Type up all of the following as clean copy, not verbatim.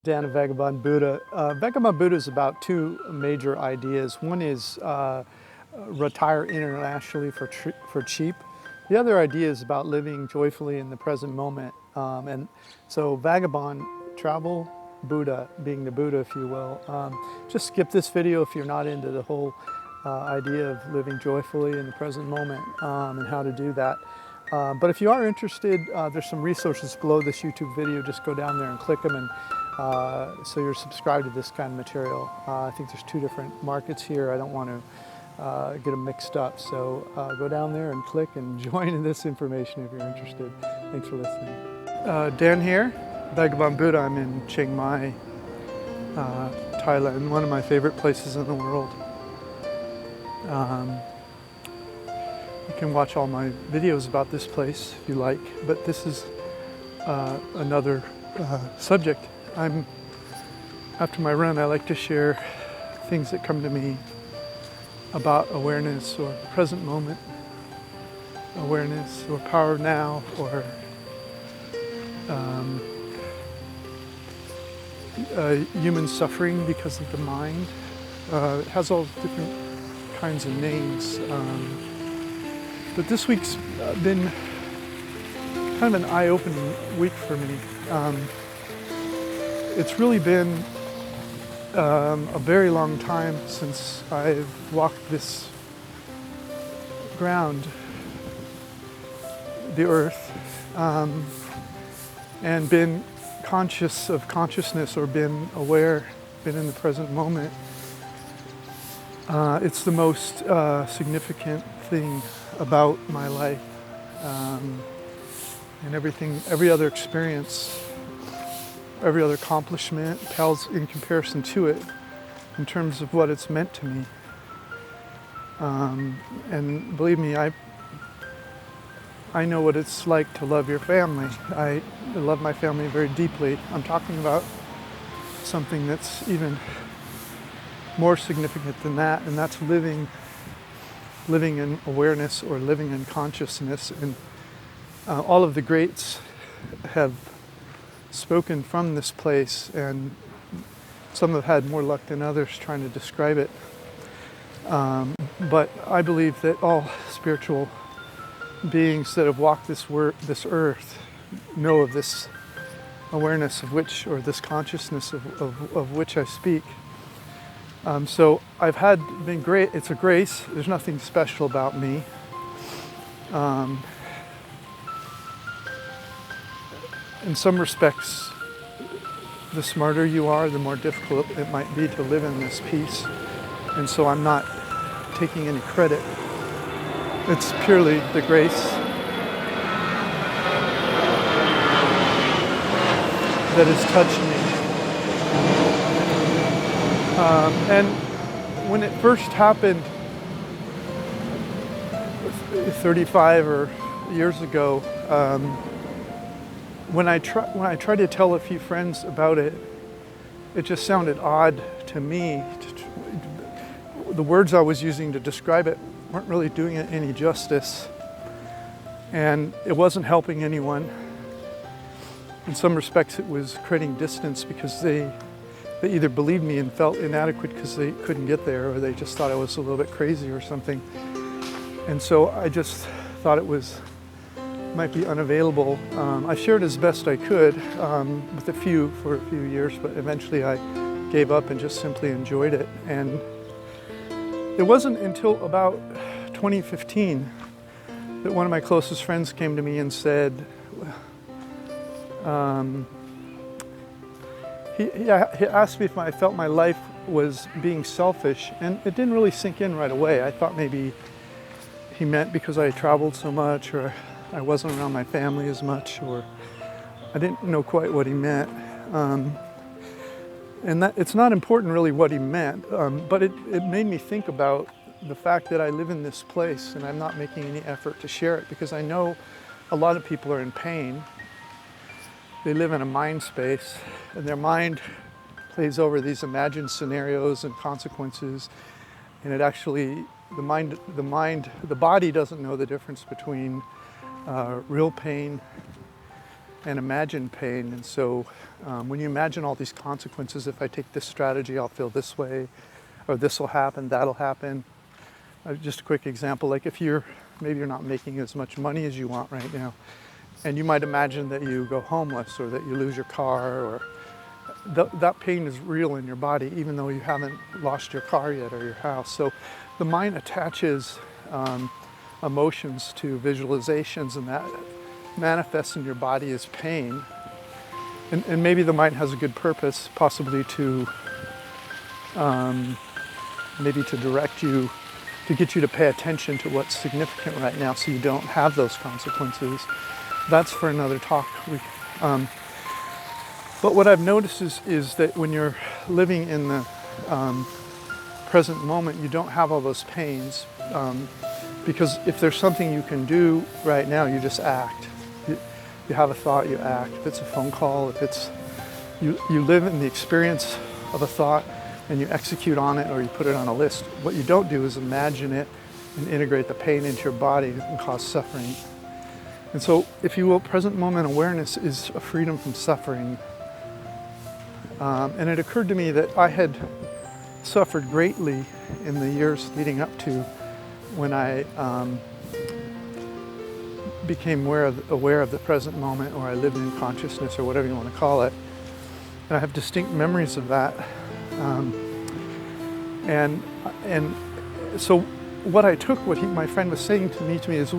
Dan of Vagabond Buddha. Vagabond Buddha is about two major ideas. One is retire internationally for cheap. The other idea is about living joyfully in the present moment. And so Vagabond, travel Buddha, being the Buddha, if you will. Just skip this video if you're not into the whole idea of living joyfully in the present moment and how to do that. But if you are interested, there's some resources below this YouTube video. Just go down there and click them, and so you're subscribed to this kind of material. I think there's two different markets here. I don't want to get them mixed up. So go down there and click and join in this information if you're interested. Thanks for listening. Dan here, Vagabond Buddha. I'm in Chiang Mai, Thailand, one of my favorite places in the world. You can watch all my videos about this place if you like, but this is another subject. After my run, I like to share things that come to me about awareness or present moment, awareness or power now, or human suffering because of the mind. It has all different kinds of names. But this week's been kind of an eye-opening week for me. It's really been a very long time since I've walked this ground, the earth, and been conscious of consciousness, or been aware, been in the present moment. It's the most significant thing about my life, and every other experience, every other accomplishment pales in comparison to it in terms of what it's meant to me. And believe me, I know what it's like to love your family. I love my family very deeply. I'm talking about something that's even more significant than that, and that's living in awareness, or living in consciousness. And all of the greats have spoken from this place, and some have had more luck than others trying to describe it. But I believe that all spiritual beings that have walked this earth know of this awareness of which, or this consciousness of which I speak. So I've been great. It's a grace. There's nothing special about me. In some respects, the smarter you are, the more difficult it might be to live in this peace. And so I'm not taking any credit. It's purely the grace that has touched me. And when it first happened 35 or years ago, when I tried to tell a few friends about it, it just sounded odd to me. The words I was using to describe it weren't really doing it any justice, and it wasn't helping anyone. In some respects, it was creating distance, because they either believed me and felt inadequate because they couldn't get there, or they just thought I was a little bit crazy or something. And so I just thought it might be unavailable. I shared as best I could with for a few years, but eventually I gave up and just simply enjoyed it. And it wasn't until about 2015 that one of my closest friends came to me and said, he asked me if I felt my life was being selfish, and it didn't really sink in right away. I thought maybe he meant because I traveled so much, or I wasn't around my family as much, or I didn't know quite what he meant. And that it's not important really what he meant, but it made me think about the fact that I live in this place and I'm not making any effort to share it, because I know a lot of people are in pain. They live in a mind space, and their mind plays over these imagined scenarios and consequences, and it actually, the body doesn't know the difference between real pain and imagine pain. And so when you imagine all these consequences, if I take this strategy, I'll feel this way, or this will happen, that'll happen. Just a quick example, like if maybe you're not making as much money as you want right now, and you might imagine that you go homeless or that you lose your car, or that pain is real in your body, even though you haven't lost your car yet or your house. So the mind attaches emotions to visualizations, and that manifests in your body as pain. And maybe the mind has a good purpose, possibly to maybe to direct you, to get you to pay attention to what's significant right now so you don't have those consequences. That's for another talk. But what I've noticed is that when you're living in the present moment, you don't have all those pains, because if there's something you can do right now, you just act. You have a thought, you act. If it's a phone call, if it's, you live in the experience of a thought and you execute on it, or you put it on a list. What you don't do is imagine it and integrate the pain into your body and cause suffering. And so, if you will, present moment awareness is a freedom from suffering. And it occurred to me that I had suffered greatly in the years leading up to when I became aware of the present moment, or I lived in consciousness, or whatever you want to call it. And I have distinct memories of that. And so what I took, my friend was saying to me is,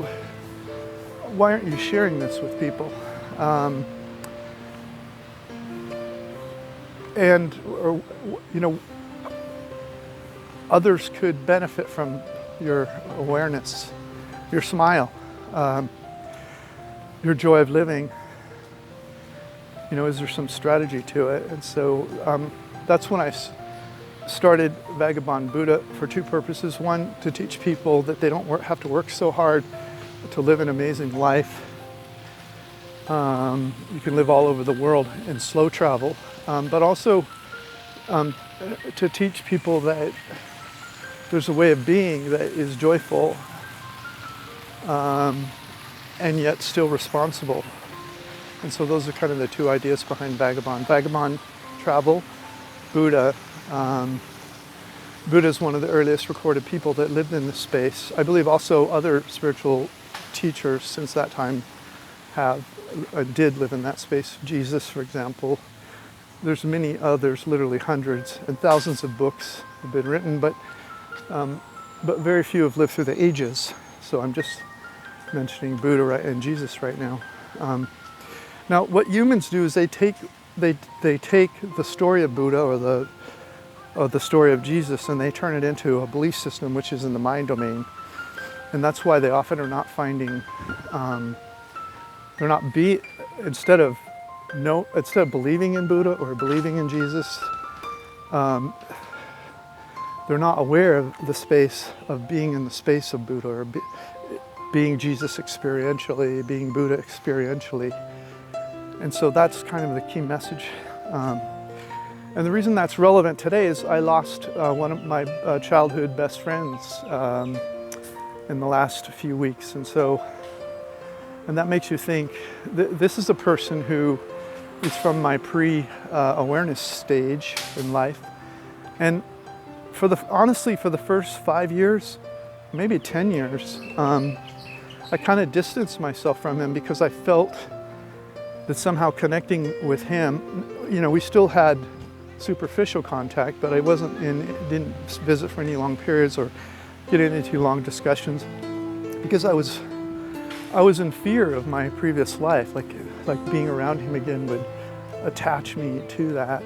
why aren't you sharing this with people? Or others could benefit from your awareness, your smile, your joy of living. Is there some strategy to it? And so that's when I started Vagabond Buddha, for two purposes. One, to teach people that they don't have to work so hard to live an amazing life. You can live all over the world in slow travel, but also to teach people that there's a way of being that is joyful and yet still responsible. And so those are kind of the two ideas behind Vagabond. Vagabond, travel. Buddha. Buddha is one of the earliest recorded people that lived in this space. I believe also other spiritual teachers since that time did live in that space. Jesus, for example. There's many others, literally hundreds and thousands of books have been written, but very few have lived through the ages. So I'm just mentioning Buddha and Jesus right now. Now, what humans do is they take the story of Buddha or the story of Jesus, and they turn it into a belief system which is in the mind domain. And that's why they often are not finding, instead of believing in Buddha or believing in Jesus, they're not aware of the space of being in the space of Buddha, or being Jesus experientially, being Buddha experientially. And so that's kind of the key message. And the reason that's relevant today is I lost one of my childhood best friends in the last few weeks. And that makes you think, this is a person who is from my pre-awareness stage in life. And honestly, for the first 5 years, maybe 10 years, I kind of distanced myself from him because I felt that somehow connecting with him, we still had superficial contact, but I didn't visit for any long periods or get into long discussions because I was in fear of my previous life, like being around him again would attach me to that.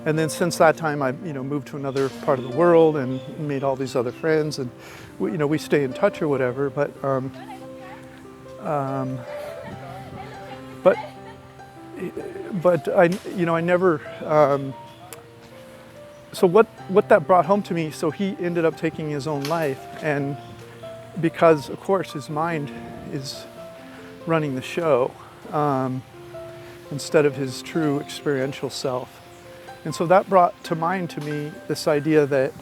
And then since that time, I moved to another part of the world and made all these other friends, and we stay in touch or whatever. But I never. So what that brought home to me. So he ended up taking his own life, and because of course his mind is running the show instead of his true experiential self. And so that brought to mind to me this idea that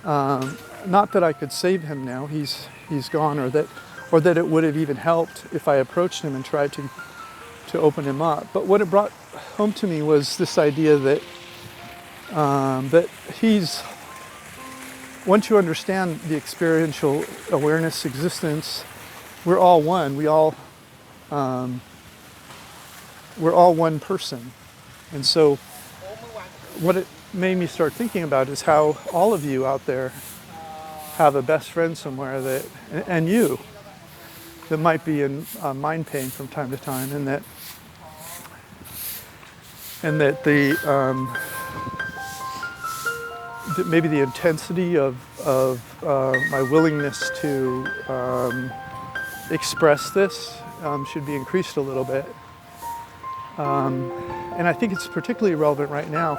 not that I could save him now, he's gone, or that or that it would have even helped if I approached him and tried to open him up. But what it brought home to me was this idea that once you understand the experiential awareness existence, we're all one. We're all one person. And so what it made me start thinking about is how all of you out there have a best friend somewhere and you, that might be in mind pain from time to time, and that maybe the intensity of my willingness to express this should be increased a little bit. And I think it's particularly relevant right now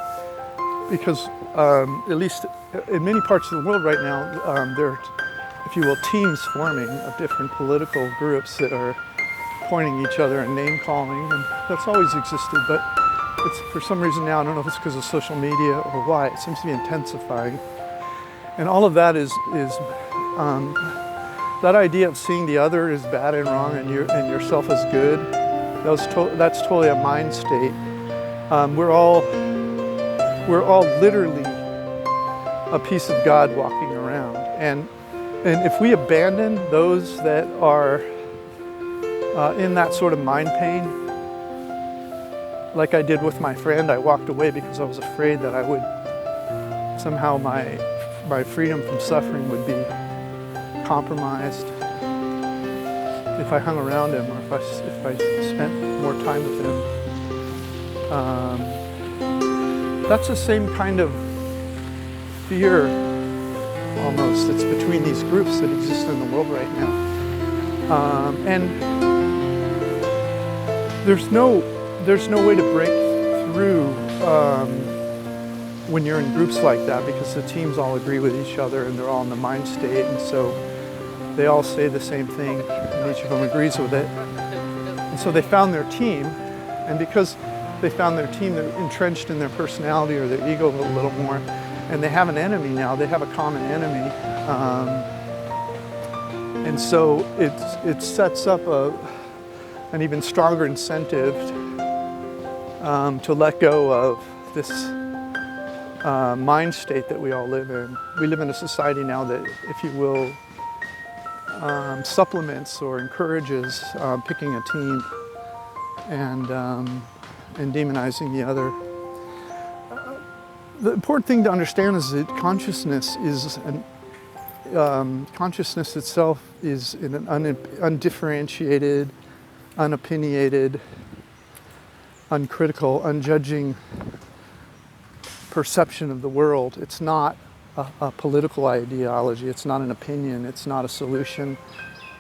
because, at least in many parts of the world right now, there are, if you will, teams forming of different political groups that are pointing each other and name calling, and that's always existed, but it's, for some reason now, I don't know if it's because of social media or why, it seems to be intensifying. And all of that is that idea of seeing the other as bad and wrong and yourself as good. That's totally a mind state. We're all literally a piece of God walking around, and if we abandon those that are in that sort of mind pain, like I did with my friend, I walked away because I was afraid that I would somehow my freedom from suffering would be compromised if I hung around him, or if I spent more time with him. That's the same kind of fear, almost, that's between these groups that exist in the world right now. And there's no way to break through when you're in groups like that, because the teams all agree with each other and they're all in the mind state, and so they all say the same thing and each of them agrees with it. And so they found their team, and because they found their team, they're entrenched in their personality or their ego a little more, and they have an enemy now, they have a common enemy. And so it sets up an even stronger incentive to let go of this mind state that we all live in. We live in a society now that, if you will, supplements or encourages picking a team and demonizing the other. The important thing to understand is that consciousness itself is in an undifferentiated, unopinionated, uncritical, unjudging perception of the world. It's not a political ideology. It's not an opinion. It's not a solution.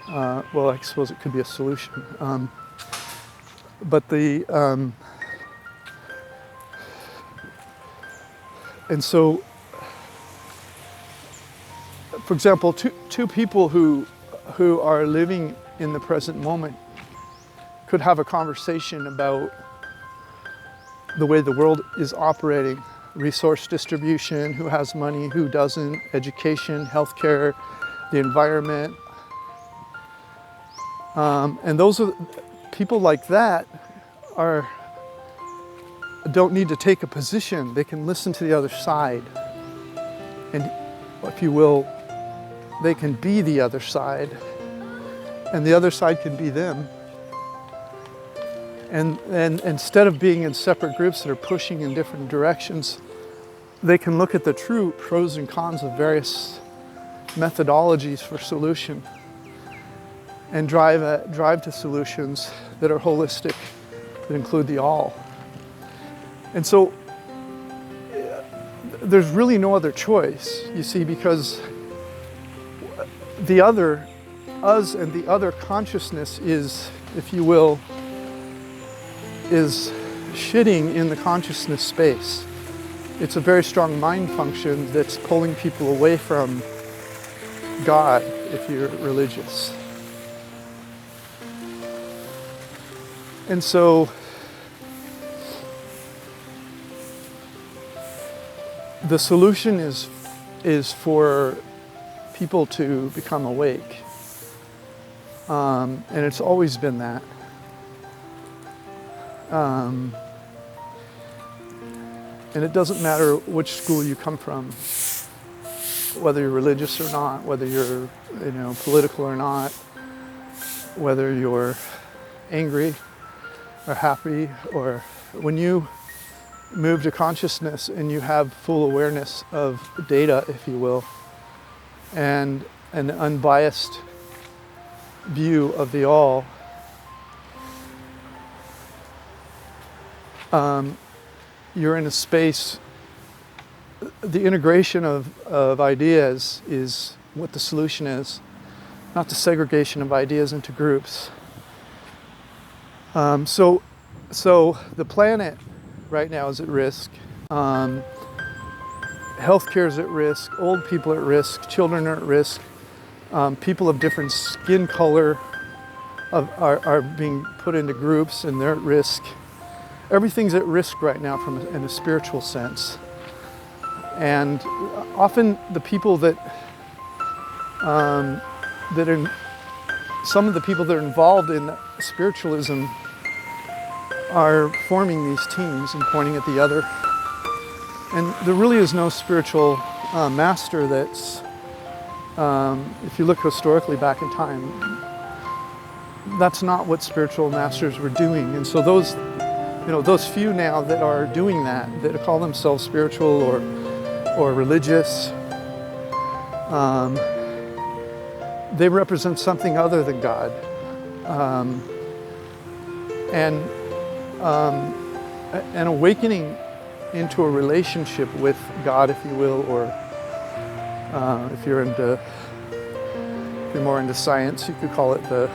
Well, I suppose it could be a solution. And so, for example, two people who are living in the present moment could have a conversation about the way the world is operating, resource distribution, who has money, who doesn't, education, healthcare, the environment. And those are people like that don't need to take a position. They can listen to the other side. And if you will, they can be the other side. And the other side can be them. And instead of being in separate groups that are pushing in different directions, they can look at the true pros and cons of various methodologies for solution and drive to solutions that are holistic, that include the all. And so there's really no other choice, you see, because the other, us and the other consciousness is, if you will, is shitting in the consciousness space. It's a very strong mind function that's pulling people away from God, if you're religious. And so the solution is for people to become awake. And it's always been that. And it doesn't matter which school you come from, whether you're religious or not, whether you're, political or not, whether you're angry or happy, or when you move to consciousness and you have full awareness of data, if you will, and an unbiased view of the all, you're in a space, the integration of ideas is what the solution is, not the segregation of ideas into groups. So the planet right now is at risk. Healthcare is at risk. Old people are at risk. Children are at risk. People of different skin color are being put into groups, and they're at risk. Everything's at risk right now in a spiritual sense. And often the people some of the people that are involved in spiritualism are forming these teams and pointing at the other. And there really is no spiritual master that's, if you look historically back in time, that's not what spiritual masters were doing. And so those few now that are doing that call themselves spiritual or religious, they represent something other than God. And an awakening into a relationship with God, if you will, or if you're more into science, you could call it the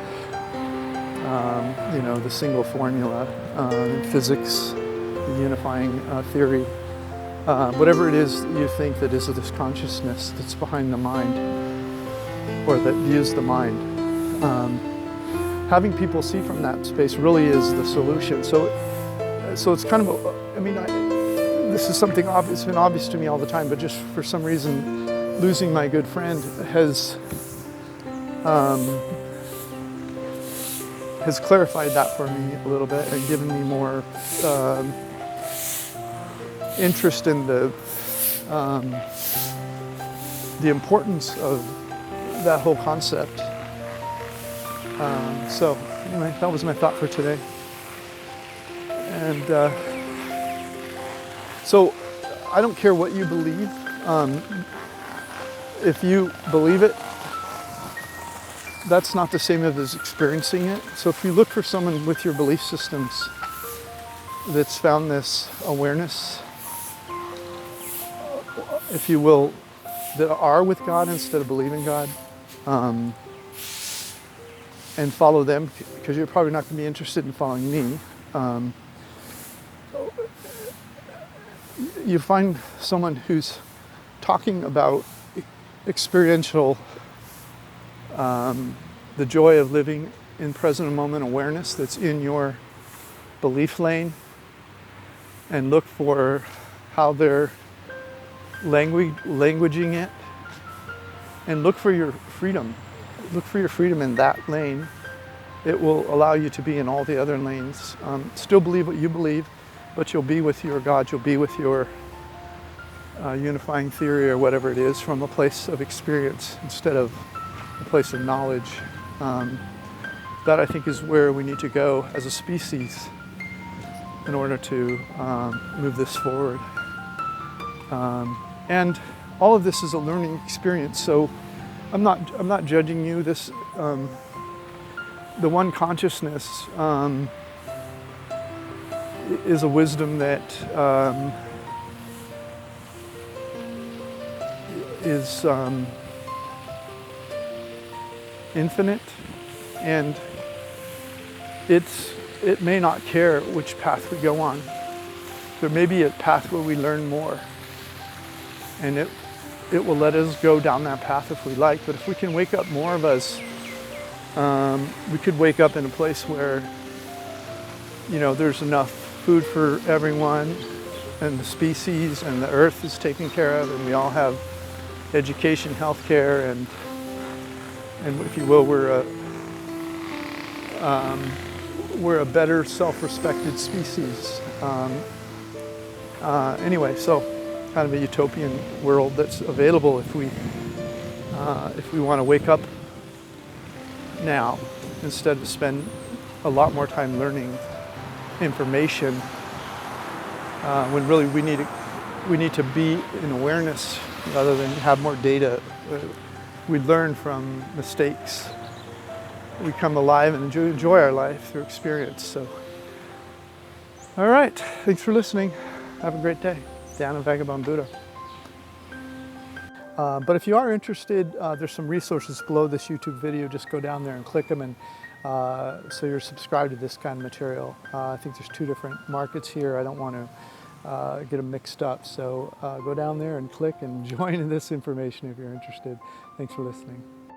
single formula, in physics, the unifying theory, whatever it is that you think that is this consciousness that's behind the mind, or that views the mind. Having people see from that space really is the solution. So it's kind of, this is something obvious, been obvious to me all the time, but just for some reason, losing my good friend has clarified that for me a little bit and given me more interest in the importance of that whole concept. So anyway, that was my thought for today. And so I don't care what you believe. If you believe it, that's not the same as experiencing it. So if you look for someone with your belief systems that's found this awareness, if you will, that are with God instead of believing God, and follow them, because you're probably not going to be interested in following me. You find someone who's talking about experiential, the joy of living in present moment awareness that's in your belief lane, and look for how they're languaging it, and look for your freedom. Look for your freedom in that lane. It will allow you to be in all the other lanes. Still believe what you believe, but you'll be with your God, you'll be with your unifying theory or whatever it is from a place of experience instead of a place of knowledge. That I think is where we need to go as a species in order to move this forward. And all of this is a learning experience, so I'm not judging you. This the one consciousness is a wisdom that is infinite, and it may not care which path we go on. There may be a path where we learn more, and it will let us go down that path if we like. But if we can wake up more of us, we could wake up in a place where, there's enough food for everyone, and the species and the earth is taken care of, and we all have education, healthcare, and if you will, we're we're a better self-respected species. Anyway, so kind of a utopian world that's available if we want to wake up now instead of spend a lot more time learning information when really we need to be in awareness rather than have more data. We learn from mistakes. We come alive and enjoy our life through experience. So, all right, thanks for listening. Have a great day. Dan and Vagabond Buddha. But if you are interested, there's some resources below this YouTube video. Just go down there and click them, and so you're subscribed to this kind of material. I think there's 2 different markets here. I don't want to get them mixed up. So go down there and click and join in this information if you're interested. Thanks for listening.